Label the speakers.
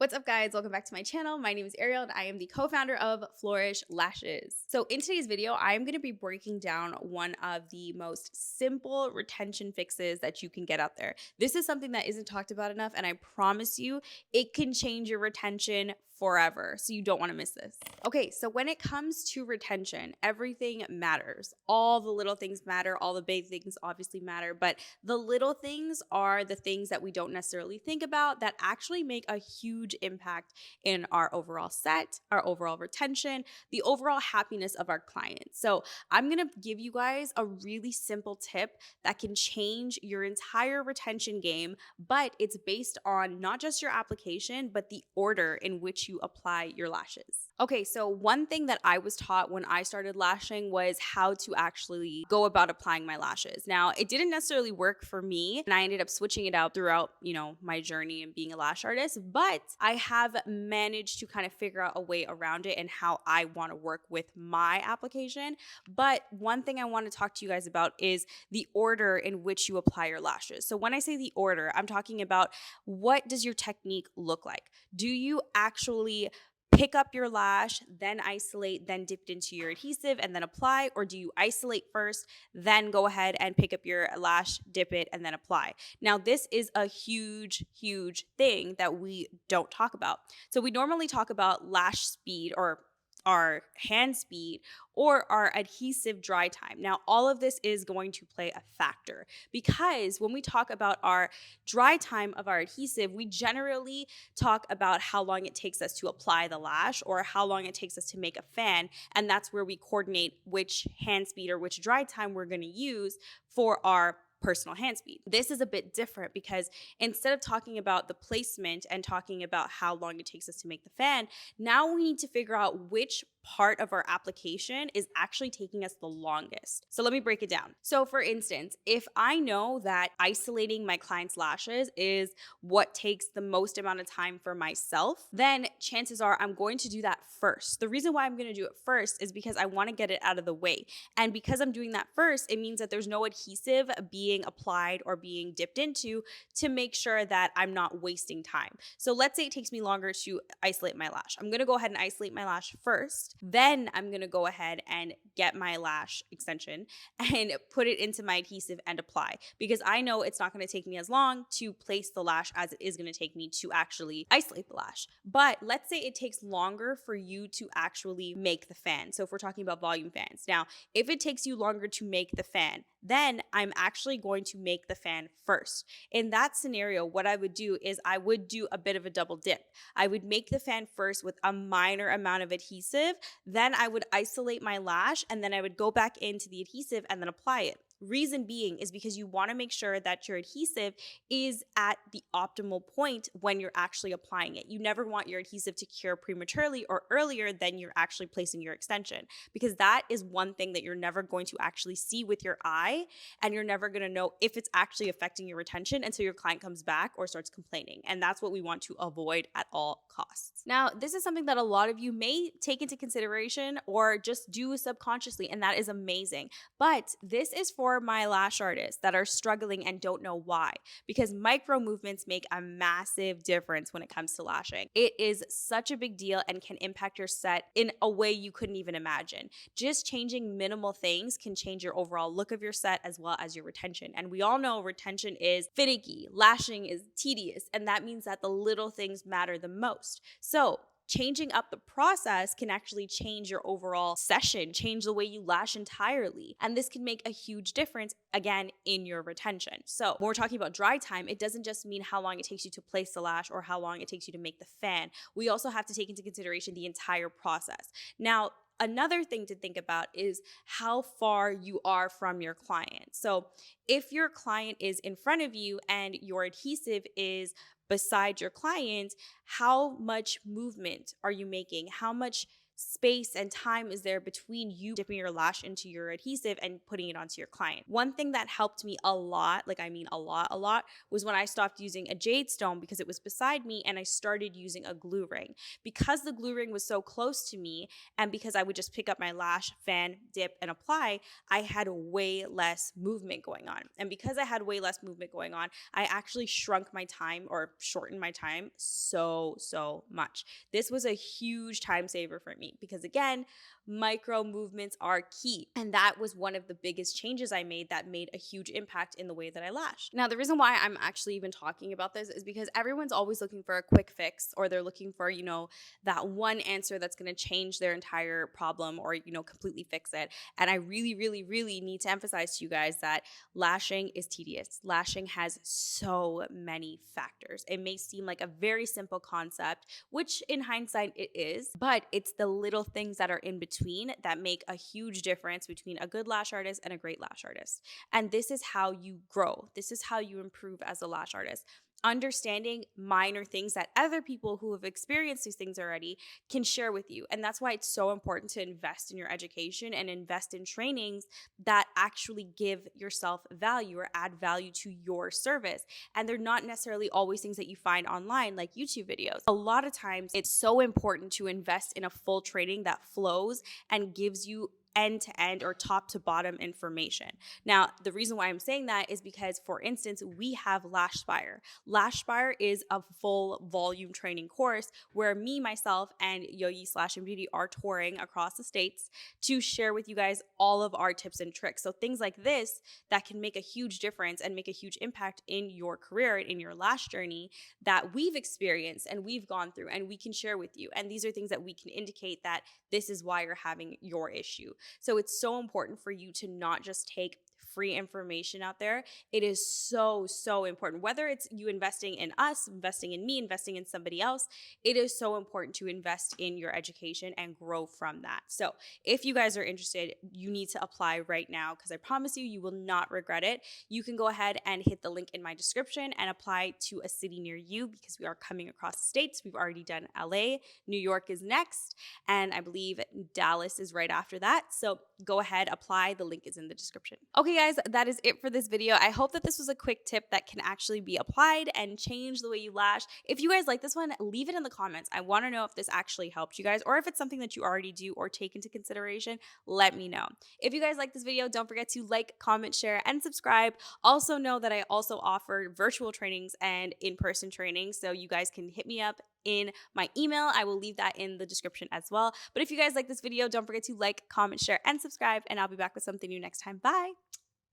Speaker 1: What's up, guys? Welcome back to my channel. My name is Ariel and I am the co-founder of Flourish Lashes. So in today's video, I'm going to be breaking down one of the most simple retention fixes that you can get out there. This is something that isn't talked about enough, and I promise you it can change your retention forever. So you don't want to miss this. Okay, so when it comes to retention, everything matters. All the little things matter. All the big things obviously matter, but the little things are the things that we don't necessarily think about that actually make a huge impact in our overall set, our overall retention, the overall happiness of our clients. So I'm going to give you guys a really simple tip that can change your entire retention game, but it's based on not just your application, but the order in which you apply your lashes. Okay, so one thing that I was taught when I started lashing was how to actually go about applying my lashes. Now, it didn't necessarily work for me, and I ended up switching it out throughout, my journey and being a lash artist, but I have managed to kind of figure out a way around it and how I want to work with my application. But one thing I want to talk to you guys about is the order in which you apply your lashes. So when I say the order, I'm talking about what does your technique look like? Do you actually pick up your lash, then isolate, then dip it into your adhesive and then apply? Or do you isolate first, then go ahead and pick up your lash, dip it, and then apply? Now, this is a huge, huge thing that we don't talk about. So we normally talk about lash speed or our hand speed or our adhesive dry time. Now, all of this is going to play a factor because when we talk about our dry time of our adhesive, we generally talk about how long it takes us to apply the lash or how long it takes us to make a fan. And that's where we coordinate which hand speed or which dry time we're going to use for our personal hand speed. This is a bit different because instead of talking about the placement and talking about how long it takes us to make the fan, now we need to figure out which part of our application is actually taking us the longest. So let me break it down. So for instance, if I know that isolating my client's lashes is what takes the most amount of time for myself, then chances are I'm going to do that first. The reason why I'm going to do it first is because I want to get it out of the way. And because I'm doing that first, it means that there's no adhesive being applied or being dipped into to make sure that I'm not wasting time. So let's say it takes me longer to isolate my lash. I'm going to go ahead and isolate my lash first. Then I'm going to go ahead and get my lash extension and put it into my adhesive and apply, because I know it's not going to take me as long to place the lash as it is going to take me to actually isolate the lash. But let's say it takes longer for you to actually make the fan. So if we're talking about volume fans. Now, if it takes you longer to make the fan, then I'm actually going to make the fan first. In that scenario, what I would do is I would do a bit of a double dip. I would make the fan first with a minor amount of adhesive, then I would isolate my lash, and then I would go back into the adhesive and then apply it. Reason being is because you want to make sure that your adhesive is at the optimal point when you're actually applying it. You never want your adhesive to cure prematurely or earlier than you're actually placing your extension, because that is one thing that you're never going to actually see with your eye, and you're never going to know if it's actually affecting your retention until your client comes back or starts complaining. And that's what we want to avoid at all costs. Now, this is something that a lot of you may take into consideration or just do subconsciously, and that is amazing. But this is for my lash artists that are struggling and don't know why, because micro movements make a massive difference when it comes to lashing. It is such a big deal and can impact your set in a way you couldn't even imagine. Just changing minimal things can change your overall look of your set as well as your retention. And we all know retention is finicky, lashing is tedious, and that means that the little things matter the most. So changing up the process can actually change your overall session, change the way you lash entirely. And this can make a huge difference, again, in your retention. So when we're talking about dry time, it doesn't just mean how long it takes you to place the lash or how long it takes you to make the fan. We also have to take into consideration the entire process. Now, another thing to think about is how far you are from your client. So if your client is in front of you and your adhesive is beside your client, how much movement are you making? How much space and time is there between you dipping your lash into your adhesive and putting it onto your client. One thing that helped me a lot, like I mean a lot, was when I stopped using a jade stone because it was beside me and I started using a glue ring. Because the glue ring was so close to me and because I would just pick up my lash, fan, dip, and apply, I had way less movement going on. And because I had way less movement going on, I actually shrunk my time or shortened my time so much. This was a huge time saver for me because, again, micro movements are key. And that was one of the biggest changes I made that made a huge impact in the way that I lashed. Now, the reason why I'm actually even talking about this is because everyone's always looking for a quick fix, or they're looking for, that one answer that's going to change their entire problem or, completely fix it. And I really need to emphasize to you guys that lashing is tedious. Lashing has so many factors. It may seem like a very simple concept, which in hindsight it is, but it's the little things that are in between that make a huge difference between a good lash artist and a great lash artist. And this is how you grow. This is how you improve as a lash artist. Understanding minor things that other people who have experienced these things already can share with you. And that's why it's so important to invest in your education and invest in trainings that actually give yourself value or add value to your service. And they're not necessarily always things that you find online like YouTube videos. A lot of times it's so important to invest in a full training that flows and gives you end-to-end or top-to-bottom information. Now, the reason why I'm saying that is because, for instance, we have Lashspire. Lashspire is a full volume training course where me, myself, and Yogi Slash and Beauty are touring across the states to share with you guys all of our tips and tricks. So things like this that can make a huge difference and make a huge impact in your career and in your lash journey that we've experienced and we've gone through and we can share with you. And these are things that we can indicate that this is why you're having your issue. So it's so important for you to not just take free information out there. It is so important. Whether it's you investing in us, investing in me, investing in somebody else, it is so important to invest in your education and grow from that. So if you guys are interested, you need to apply right now because I promise you, you will not regret it. You can go ahead and hit the link in my description and apply to a city near you because we are coming across the states. We've already done LA, New York is next, and I believe Dallas is right after that. So go ahead, apply. The link is in the description. Okay, guys, that is it for this video. I hope that this was a quick tip that can actually be applied and change the way you lash. If you guys like this one, leave it in the comments. I want to know if this actually helped you guys or if it's something that you already do or take into consideration. Let me know. If you guys like this video, don't forget to like, comment, share, and subscribe. Also know that I also offer virtual trainings and in-person trainings, so you guys can hit me up in my email. I will leave that in the description as well. But if you guys like this video, don't forget to like, comment, share, and subscribe, and I'll be back with something new next time. Bye.